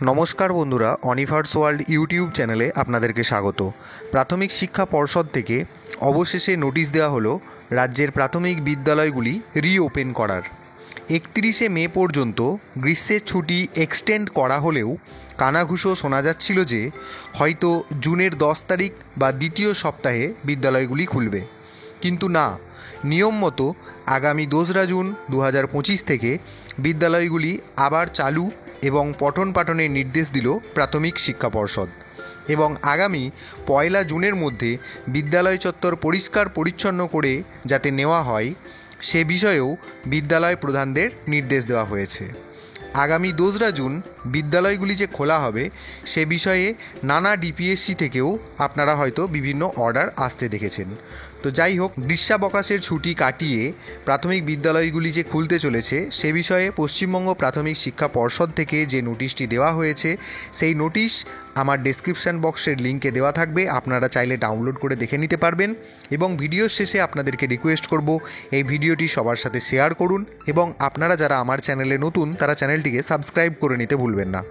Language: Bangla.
নমস্কার বন্ধুরা, অনিভার্স ওয়ার্ল্ড ইউটিউব চ্যানেলে আপনাদেরকে স্বাগত। প্রাথমিক শিক্ষা পর্ষদ থেকে অবশেষে নোটিশ দেওয়া হলো রাজ্যের প্রাথমিক বিদ্যালয়গুলি রিওপেন করার। 31শে মে পর্যন্ত গ্রীষ্মের ছুটি এক্সটেন্ড করা হলেও কানাঘুষো শোনা যাচ্ছিল যে হয়তো জুনের 10 তারিখ বা দ্বিতীয় সপ্তাহে বিদ্যালয়গুলি খুলবে। কিন্তু না, নিয়ম মতো আগামী 2রা জুন 2025 থেকে বিদ্যালয়গুলি আবার চালু এবং পঠন পাঠনের নির্দেশ দিল প্রাথমিক শিক্ষা পর্ষদ। এবং আগামী 1 জুনের মধ্যে বিদ্যালয় চত্বর পরিষ্কার পরিচ্ছন্ন করে যাতে নেওয়া হয় সে বিষয়েও বিদ্যালয় প্রধানদের নির্দেশ দেওয়া হয়েছে। আগামী 2রা জুন বিদ্যালয়গুলি যে খোলা হবে সে বিষয়ে নানা ডিপিএসসি থেকেও আপনারা হয়তো বিভিন্ন অর্ডার আসতে দেখেছেন। তো যাই হোক, গ্রীষ্মাবকাশের ছুটি কাটিয়ে প্রাথমিক বিদ্যালয়গুলি যে খুলতে চলেছে সে বিষয়ে পশ্চিমবঙ্গ প্রাথমিক শিক্ষা পর্ষদ থেকে যে নোটিশটি দেওয়া হয়েছে সেই নোটিশ আমার ডেসক্রিপশান বক্সের লিঙ্কে দেওয়া থাকবে, আপনারা চাইলে ডাউনলোড করে দেখে নিতে পারবেন। এবং ভিডিওর শেষে আপনাদেরকে রিকোয়েস্ট করব এই ভিডিওটি সবার সাথে শেয়ার করুন এবং আপনারা যারা আমার চ্যানেলে নতুন তারা চ্যানেলটিকে সাবস্ক্রাইব করে নিতে ভুলবেন না।